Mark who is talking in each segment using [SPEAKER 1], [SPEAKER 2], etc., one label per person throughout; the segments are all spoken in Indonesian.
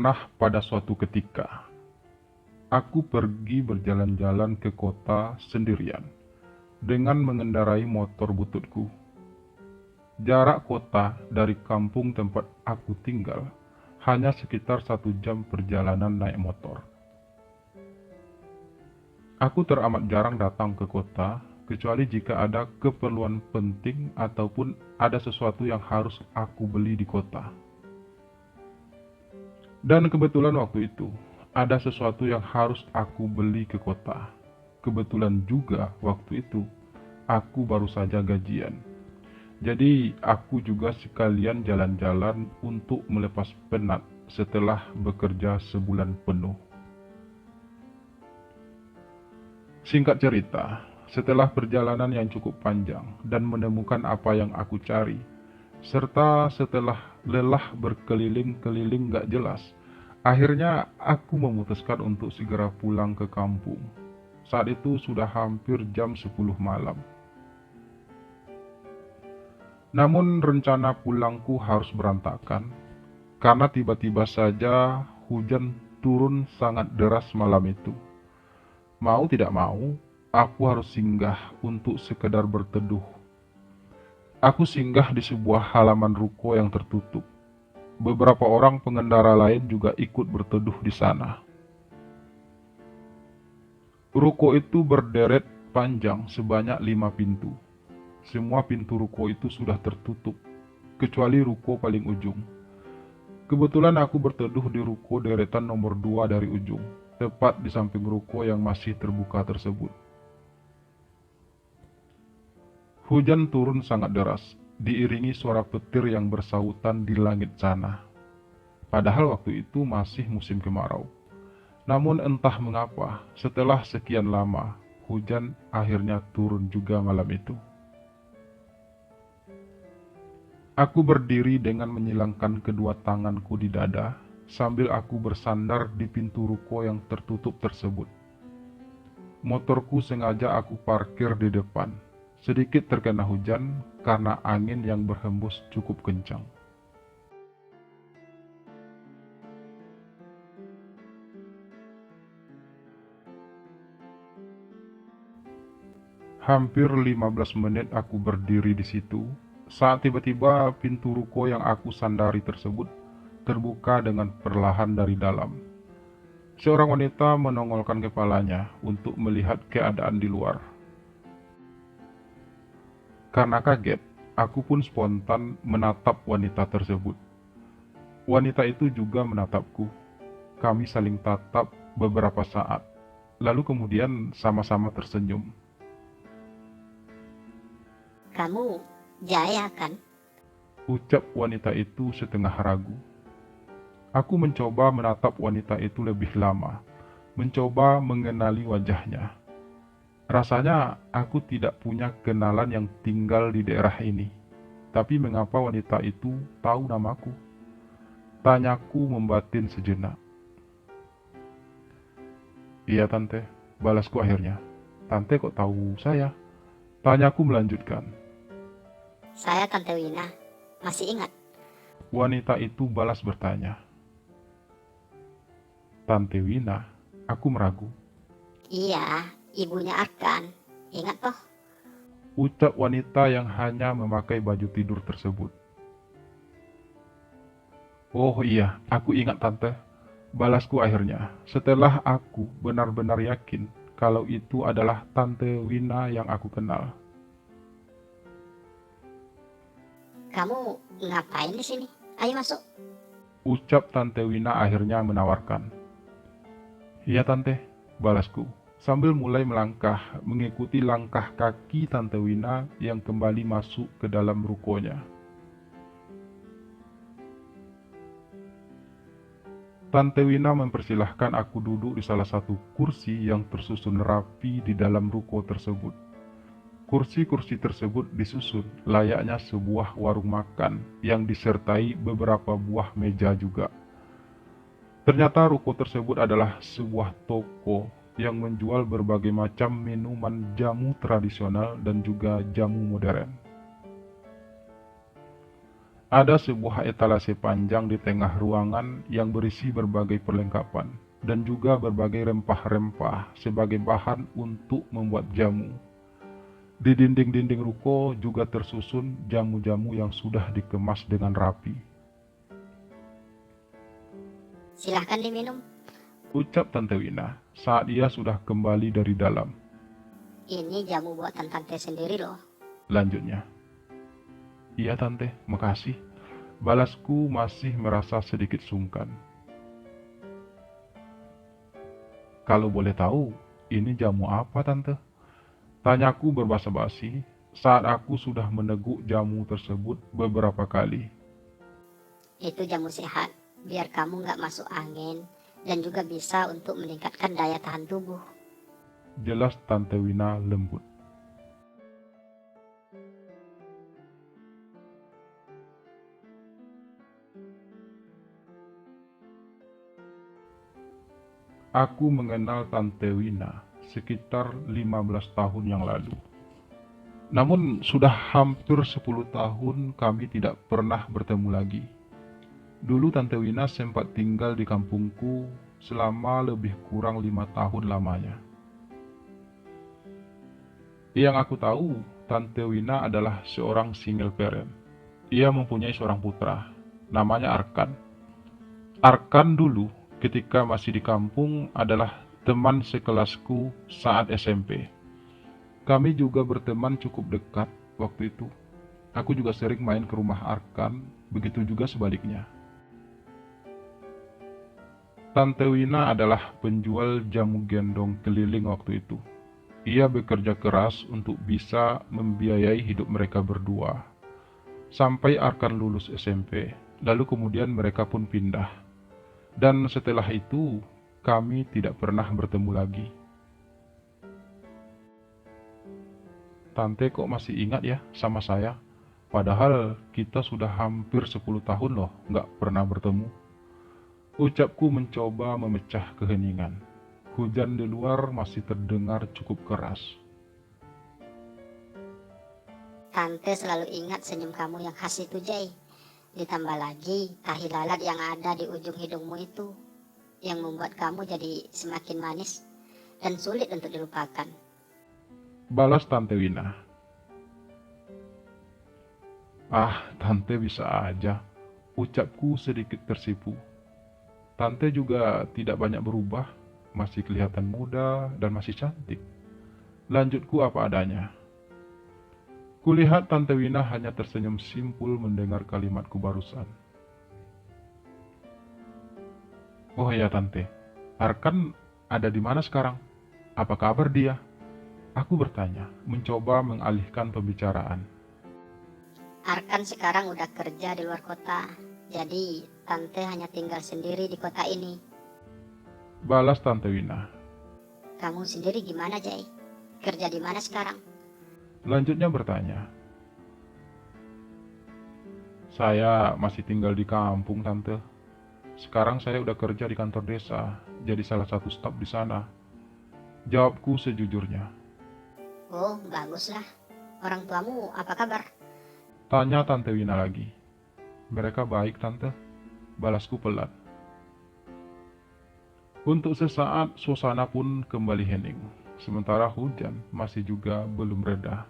[SPEAKER 1] Pernah pada suatu ketika, aku pergi berjalan-jalan ke kota sendirian dengan mengendarai motor bututku. Jarak kota dari kampung tempat aku tinggal hanya sekitar 1 jam perjalanan naik motor. Aku teramat jarang datang ke kota, kecuali jika ada keperluan penting ataupun ada sesuatu yang harus aku beli di kota. Dan kebetulan waktu itu, ada sesuatu yang harus aku beli ke kota. Kebetulan juga waktu itu, aku baru saja gajian. Jadi, aku juga sekalian jalan-jalan untuk melepas penat setelah bekerja sebulan penuh. Singkat cerita, setelah perjalanan yang cukup panjang dan menemukan apa yang aku cari, serta setelah lelah berkeliling-keliling gak jelas, akhirnya aku memutuskan untuk segera pulang ke kampung. Saat itu sudah hampir jam 10 malam. Namun rencana pulangku harus berantakan, karena tiba-tiba saja hujan turun sangat deras malam itu. Mau tidak mau, aku harus singgah untuk sekedar berteduh. Aku singgah di sebuah halaman ruko yang tertutup. Beberapa orang pengendara lain juga ikut berteduh di sana. Ruko itu berderet panjang sebanyak 5 pintu. Semua pintu ruko itu sudah tertutup, kecuali ruko paling ujung. Kebetulan aku berteduh di ruko deretan nomor 2 dari ujung, tepat di samping ruko yang masih terbuka tersebut. Hujan turun sangat deras, diiringi suara petir yang bersahutan di langit sana. Padahal waktu itu masih musim kemarau. Namun entah mengapa, setelah sekian lama, hujan akhirnya turun juga malam itu. Aku berdiri dengan menyilangkan kedua tanganku di dada, sambil aku bersandar di pintu ruko yang tertutup tersebut. Motorku sengaja aku parkir di depan, sedikit terkena hujan karena angin yang berhembus cukup kencang. Hampir 15 menit aku berdiri di situ, saat tiba-tiba pintu ruko yang aku sandari tersebut terbuka dengan perlahan dari dalam. Seorang wanita menongolkan kepalanya untuk melihat keadaan di luar. Karena kaget, aku pun spontan menatap wanita tersebut. Wanita itu juga menatapku. Kami saling tatap beberapa saat, lalu kemudian sama-sama tersenyum.
[SPEAKER 2] Kamu Jaya kan?
[SPEAKER 1] Ucap wanita itu setengah ragu. Aku mencoba menatap wanita itu lebih lama, mencoba mengenali wajahnya. Rasanya aku tidak punya kenalan yang tinggal di daerah ini. Tapi mengapa wanita itu tahu namaku? Tanyaku membatin sejenak. Iya tante, balasku akhirnya. Tante kok tahu saya? Tanyaku melanjutkan.
[SPEAKER 2] Saya Tante Wina. Masih ingat?
[SPEAKER 1] Wanita itu balas bertanya. Tante Wina, aku meragu.
[SPEAKER 2] Iya, ibunya Arkan. Ingat toh?
[SPEAKER 1] Ucap wanita yang hanya memakai baju tidur tersebut. Oh iya, aku ingat tante. Balasku akhirnya, setelah aku benar-benar yakin kalau itu adalah Tante Wina yang aku kenal.
[SPEAKER 2] Kamu ngapain di sini? Ayo masuk.
[SPEAKER 1] Ucap Tante Wina akhirnya menawarkan. Iya tante, balasku, sambil mulai melangkah mengikuti langkah kaki Tante Wina yang kembali masuk ke dalam rukonya. Tante Wina mempersilahkan aku duduk di salah satu kursi yang tersusun rapi di dalam ruko tersebut. Kursi-kursi tersebut disusun layaknya sebuah warung makan yang disertai beberapa buah meja juga. Ternyata ruko tersebut adalah sebuah toko yang menjual berbagai macam minuman jamu tradisional dan juga jamu modern. Ada sebuah etalase panjang di tengah ruangan yang berisi berbagai perlengkapan dan juga berbagai rempah-rempah sebagai bahan untuk membuat jamu. Di dinding-dinding ruko juga tersusun jamu-jamu yang sudah dikemas dengan rapi.
[SPEAKER 2] Silahkan diminum.
[SPEAKER 1] Ucap Tante Wina saat ia sudah kembali dari dalam.
[SPEAKER 2] Ini jamu buatan tante sendiri loh.
[SPEAKER 1] Lanjutnya, iya tante, makasih. Balasku masih merasa sedikit sungkan. Kalau boleh tahu, ini jamu apa tante? Tanyaku berbasa-basi saat aku sudah meneguk jamu tersebut beberapa kali.
[SPEAKER 2] Itu jamu sehat, biar kamu nggak masuk angin dan juga bisa untuk meningkatkan daya tahan tubuh.
[SPEAKER 1] Jelas Tante Wina lembut. Aku mengenal Tante Wina sekitar 15 tahun yang lalu. Namun sudah hampir 10 tahun kami tidak pernah bertemu lagi. Dulu Tante Wina sempat tinggal di kampungku selama lebih kurang 5 tahun lamanya. Yang aku tahu, Tante Wina adalah seorang single parent. Ia mempunyai seorang putra, namanya Arkan. Arkan dulu ketika masih di kampung adalah teman sekelasku saat SMP. Kami juga berteman cukup dekat waktu itu. Aku juga sering main ke rumah Arkan, begitu juga sebaliknya. Tante Wina adalah penjual jamu gendong keliling waktu itu. Ia bekerja keras untuk bisa membiayai hidup mereka berdua. Sampai Arkan lulus SMP, lalu kemudian mereka pun pindah. Dan setelah itu, kami tidak pernah bertemu lagi. Tante kok masih ingat ya sama saya? Padahal kita sudah hampir 10 tahun loh nggak pernah bertemu. Ucapku mencoba memecah keheningan. Hujan di luar masih terdengar cukup keras.
[SPEAKER 2] Tante selalu ingat senyum kamu yang khas itu, Jay. Ditambah lagi tahi lalat yang ada di ujung hidungmu itu, yang membuat kamu jadi semakin manis dan sulit untuk dilupakan.
[SPEAKER 1] Balas Tante Wina. Ah, Tante bisa aja. Ucapku sedikit tersipu. Tante juga tidak banyak berubah, masih kelihatan muda dan masih cantik. Lanjutku apa adanya. Kulihat Tante Wina hanya tersenyum simpul mendengar kalimatku barusan. Oh ya Tante, Arkan ada di mana sekarang? Apa kabar dia? Aku bertanya, mencoba mengalihkan pembicaraan.
[SPEAKER 2] Arkan sekarang udah kerja di luar kota, jadi Tante hanya tinggal sendiri di kota ini.
[SPEAKER 1] Balas Tante Wina.
[SPEAKER 2] Kamu sendiri gimana, Jay? Kerja di mana sekarang?
[SPEAKER 1] Lanjutnya bertanya. Saya masih tinggal di kampung, Tante. Sekarang saya udah kerja di kantor desa, jadi salah satu staf di sana. Jawabku sejujurnya.
[SPEAKER 2] Oh, baguslah. Orang tuamu apa kabar?
[SPEAKER 1] Tanya Tante Wina lagi. Mereka baik, Tante. Balasku pelan. Untuk sesaat, suasana pun kembali hening. Sementara hujan masih juga belum reda.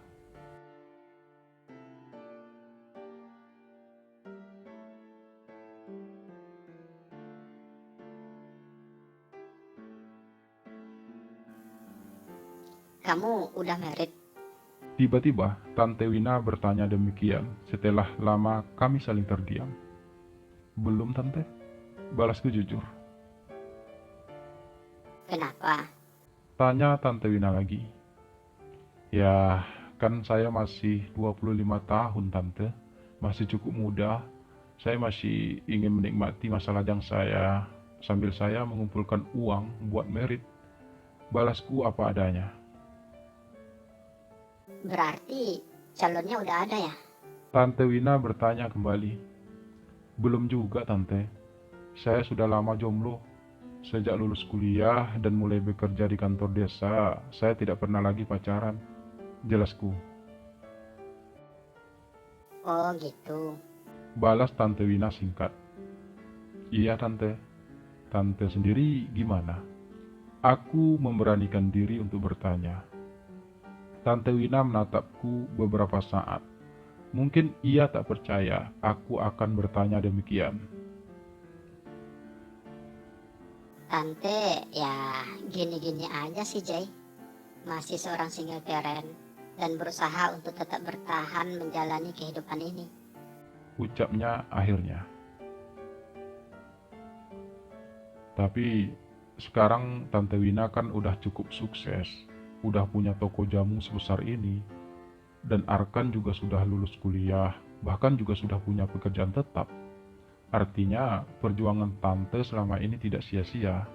[SPEAKER 2] Kamu udah married?
[SPEAKER 1] Tiba-tiba, Tante Wina bertanya demikian setelah lama kami saling terdiam. Belum, Tante. Balasku jujur.
[SPEAKER 2] Kenapa?
[SPEAKER 1] Tanya Tante Wina lagi. Ya, kan saya masih 25 tahun, Tante. Masih cukup muda. Saya masih ingin menikmati masa lajang saya sambil saya mengumpulkan uang buat merit. Balasku apa adanya.
[SPEAKER 2] Berarti calonnya udah ada ya?
[SPEAKER 1] Tante Wina bertanya kembali. Belum juga, Tante. Saya sudah lama jomblo. Sejak lulus kuliah dan mulai bekerja di kantor desa, saya tidak pernah lagi pacaran. Jelasku.
[SPEAKER 2] Oh gitu.
[SPEAKER 1] Balas Tante Wina singkat. Iya tante. Tante sendiri gimana? Aku memberanikan diri untuk bertanya. Tante Wina menatapku beberapa saat. Mungkin ia tak percaya aku akan bertanya demikian.
[SPEAKER 2] Tante, ya gini-gini aja sih Jay. Masih seorang single parent dan berusaha untuk tetap bertahan menjalani kehidupan ini.
[SPEAKER 1] Ucapnya akhirnya. Tapi sekarang Tante Wina kan udah cukup sukses. Udah punya toko jamu sebesar ini. Dan Arkan juga sudah lulus kuliah. Bahkan juga sudah punya pekerjaan tetap. Artinya perjuangan Tante selama ini tidak sia-sia.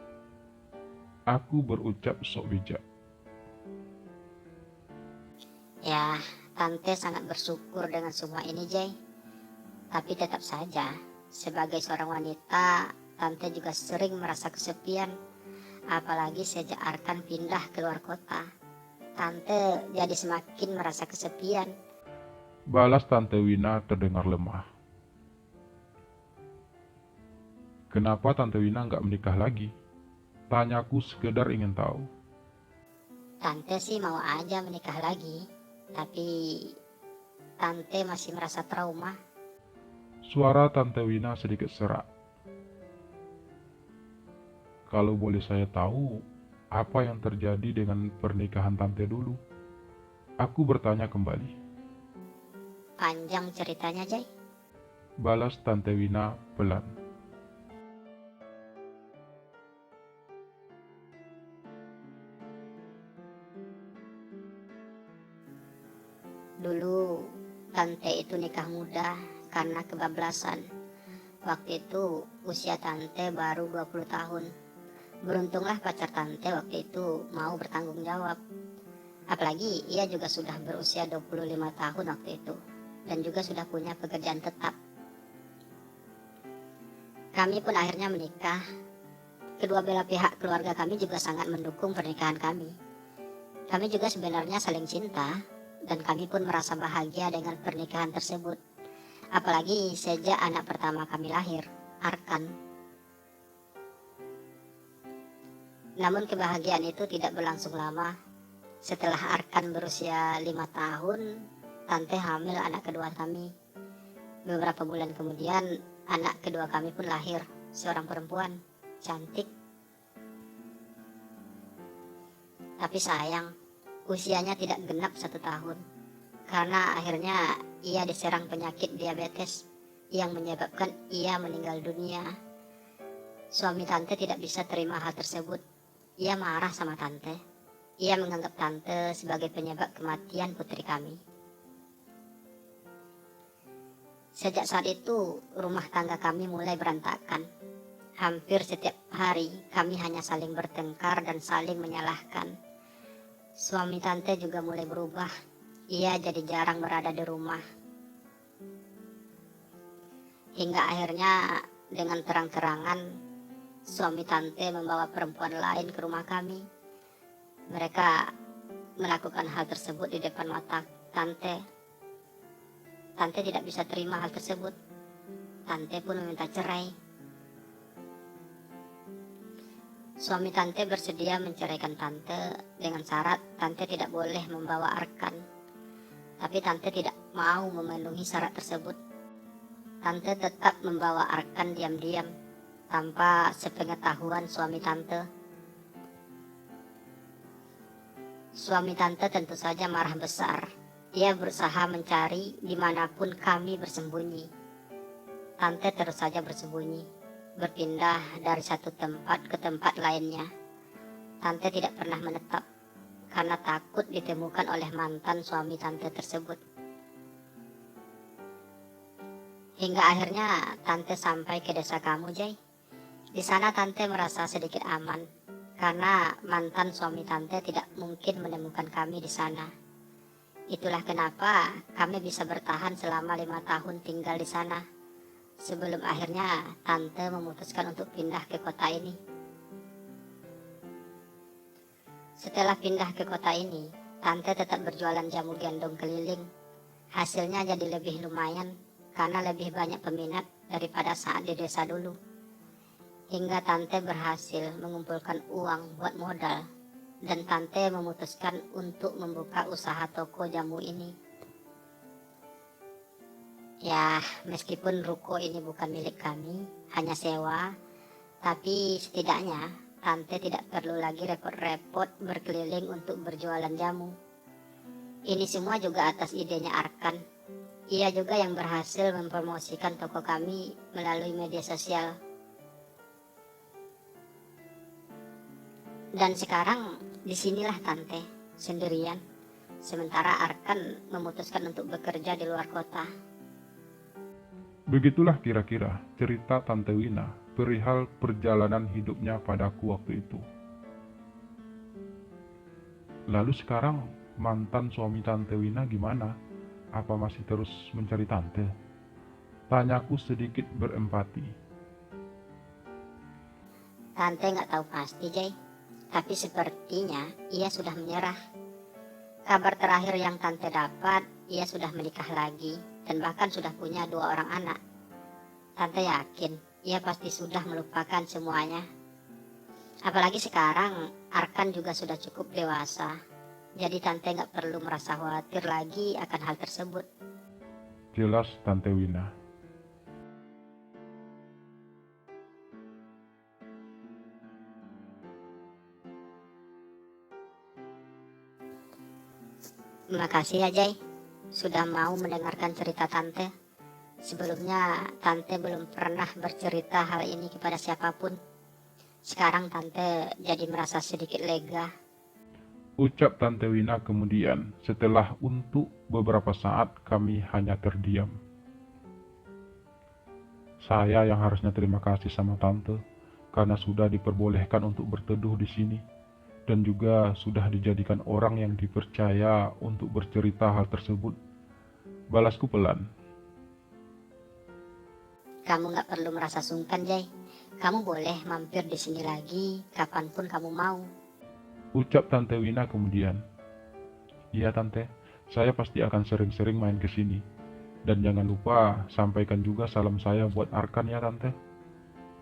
[SPEAKER 1] Aku berucap sok bijak.
[SPEAKER 2] Ya, Tante sangat bersyukur dengan semua ini Jay. Tapi tetap saja, sebagai seorang wanita, Tante juga sering merasa kesepian. Apalagi sejak Arkan pindah ke luar kota. Tante jadi semakin merasa kesepian.
[SPEAKER 1] Balas Tante Wina terdengar lemah. Kenapa Tante Wina nggak menikah lagi? Tanyaku sekedar ingin tahu.
[SPEAKER 2] Tante sih mau aja menikah lagi, tapi Tante masih merasa trauma.
[SPEAKER 1] Suara Tante Wina sedikit serak. Kalau boleh saya tahu, apa yang terjadi dengan pernikahan Tante dulu? Aku bertanya kembali.
[SPEAKER 2] Panjang ceritanya Jay.
[SPEAKER 1] Balas Tante Wina pelan.
[SPEAKER 2] Dulu Tante itu nikah muda karena kebablasan. Waktu itu usia Tante baru 20 tahun. Beruntunglah pacar Tante waktu itu mau bertanggung jawab. Apalagi ia juga sudah berusia 25 tahun waktu itu. Dan juga sudah punya pekerjaan tetap. Kami pun akhirnya menikah. Kedua belah pihak keluarga kami juga sangat mendukung pernikahan kami. Kami juga sebenarnya saling cinta. Dan kami pun merasa bahagia dengan pernikahan tersebut. Apalagi sejak anak pertama kami lahir, Arkan. Namun kebahagiaan itu tidak berlangsung lama. Setelah Arkan berusia 5 tahun, Tante hamil anak kedua kami. Beberapa bulan kemudian, anak kedua kami pun lahir, seorang perempuan, cantik. Tapi sayang, usianya tidak genap 1 tahun. Karena akhirnya ia diserang penyakit diabetes yang menyebabkan ia meninggal dunia. Suami Tante tidak bisa terima hal tersebut. Ia marah sama Tante. Ia menganggap Tante sebagai penyebab kematian putri kami. Sejak saat itu, rumah tangga kami mulai berantakan. Hampir setiap hari kami hanya saling bertengkar dan saling menyalahkan. Suami Tante juga mulai berubah. Ia jadi jarang berada di rumah. Hingga akhirnya dengan terang-terangan suami Tante membawa perempuan lain ke rumah kami. Mereka melakukan hal tersebut di depan mata Tante. Tante tidak bisa terima hal tersebut. Tante pun meminta cerai. Suami Tante bersedia menceraikan Tante dengan syarat Tante tidak boleh membawa Arkan. Tapi Tante tidak mau memenuhi syarat tersebut. Tante tetap membawa Arkan diam-diam tanpa sepengetahuan suami Tante. Suami Tante tentu saja marah besar. Ia berusaha mencari dimanapun kami bersembunyi. Tante terus saja bersembunyi, berpindah dari satu tempat ke tempat lainnya. Tante tidak pernah menetap, karena takut ditemukan oleh mantan suami Tante tersebut. Hingga akhirnya Tante sampai ke desa kamu, Jay. Di sana Tante merasa sedikit aman, karena mantan suami Tante tidak mungkin menemukan kami di sana. Itulah kenapa kami bisa bertahan selama 5 tahun tinggal di sana. Sebelum akhirnya Tante memutuskan untuk pindah ke kota ini. Setelah pindah ke kota ini, Tante tetap berjualan jamu gendong keliling. Hasilnya jadi lebih lumayan. karena lebih banyak peminat daripada saat di desa dulu. Hingga Tante berhasil mengumpulkan uang buat modal, dan Tante memutuskan untuk membuka usaha toko jamu ini. Ya, meskipun ruko ini bukan milik kami, hanya sewa, tapi setidaknya Tante tidak perlu lagi repot-repot berkeliling untuk berjualan jamu. Ini semua juga atas idenya Arkan. Ia juga yang berhasil mempromosikan toko kami melalui media sosial. Dan sekarang disinilah Tante, sendirian, sementara Arkan memutuskan untuk bekerja di luar kota.
[SPEAKER 1] Begitulah kira-kira cerita Tante Wina perihal perjalanan hidupnya padaku waktu itu. Lalu sekarang mantan suami Tante Wina gimana? Apa masih terus mencari Tante? Tanyaku sedikit berempati.
[SPEAKER 2] Tante nggak tahu pasti, Jay, tapi sepertinya ia sudah menyerah. Kabar terakhir yang Tante dapat, ia sudah menikah lagi dan bahkan sudah punya 2 orang anak. Tante yakin ia pasti sudah melupakan semuanya. Apalagi sekarang Arkan juga sudah cukup dewasa, jadi Tante nggak perlu merasa khawatir lagi akan hal tersebut.
[SPEAKER 1] Jelas Tante Wina.
[SPEAKER 2] Terima kasih ya, Jay, sudah mau mendengarkan cerita Tante. Sebelumnya Tante belum pernah bercerita hal ini kepada siapapun. Sekarang Tante jadi merasa sedikit lega.
[SPEAKER 1] Ucap Tante Wina kemudian setelah untuk beberapa saat kami hanya terdiam. Saya yang harusnya terima kasih sama Tante karena sudah diperbolehkan untuk berteduh di sini dan juga sudah dijadikan orang yang dipercaya untuk bercerita hal tersebut. Balasku pelan.
[SPEAKER 2] Kamu nggak perlu merasa sungkan, Jay. Kamu boleh mampir di sini lagi kapanpun kamu mau.
[SPEAKER 1] Ucap Tante Wina kemudian. Iya Tante, saya pasti akan sering-sering main ke sini. Dan jangan lupa sampaikan juga salam saya buat Arkan ya Tante.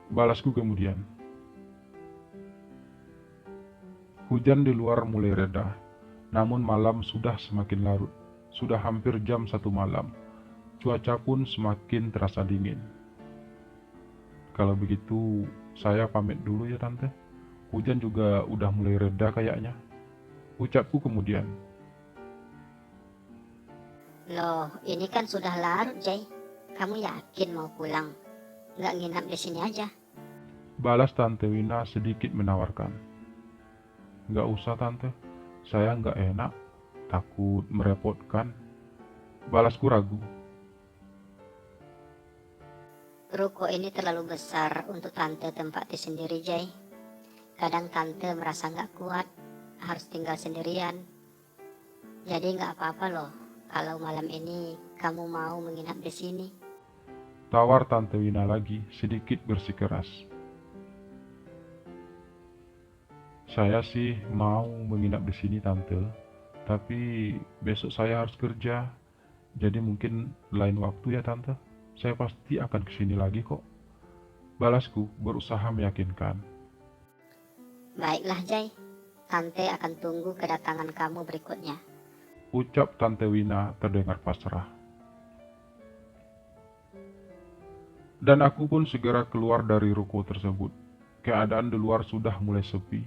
[SPEAKER 1] Balasku kemudian. Hujan di luar mulai reda, namun malam sudah semakin larut. Sudah hampir jam 1 malam. Cuaca pun semakin terasa dingin. Kalau begitu, saya pamit dulu ya Tante. Hujan juga udah mulai reda kayaknya. Ucapku kemudian.
[SPEAKER 2] Loh, ini kan sudah larut, Jay. Kamu yakin mau pulang? Nggak nginap di sini aja?
[SPEAKER 1] Balas Tante Wina sedikit menawarkan. Nggak usah Tante, saya nggak enak, takut merepotkan. Balasku ragu.
[SPEAKER 2] Ruko ini terlalu besar untuk Tante tempati sendiri, Jay. Kadang Tante merasa nggak kuat, harus tinggal sendirian. Jadi nggak apa-apa loh, kalau malam ini kamu mau menginap di sini.
[SPEAKER 1] Tawar Tante Wina lagi, sedikit bersikeras. Saya sih mau menginap di sini Tante, tapi besok saya harus kerja. Jadi mungkin lain waktu ya Tante. Saya pasti akan kesini lagi kok. Balasku berusaha meyakinkan.
[SPEAKER 2] Baiklah, Jay. Tante akan tunggu kedatangan kamu berikutnya.
[SPEAKER 1] Ucap Tante Wina terdengar pasrah. Dan aku pun segera keluar dari ruko tersebut. Keadaan di luar sudah mulai sepi.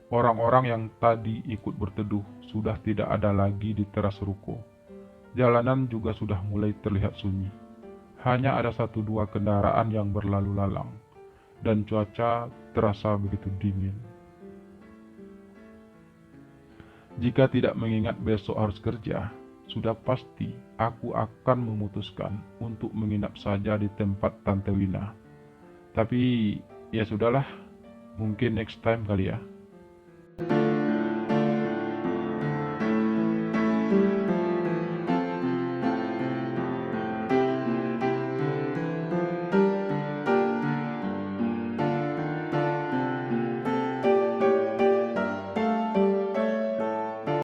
[SPEAKER 1] Orang-orang yang tadi ikut berteduh sudah tidak ada lagi di teras ruko. Jalanan juga sudah mulai terlihat sunyi. Hanya ada 1-2 kendaraan yang berlalu lalang. Dan cuaca terasa begitu dingin. Jika tidak mengingat besok harus kerja, sudah pasti aku akan memutuskan untuk menginap saja di tempat Tante Wina. Tapi ya sudahlah, mungkin next time kali ya.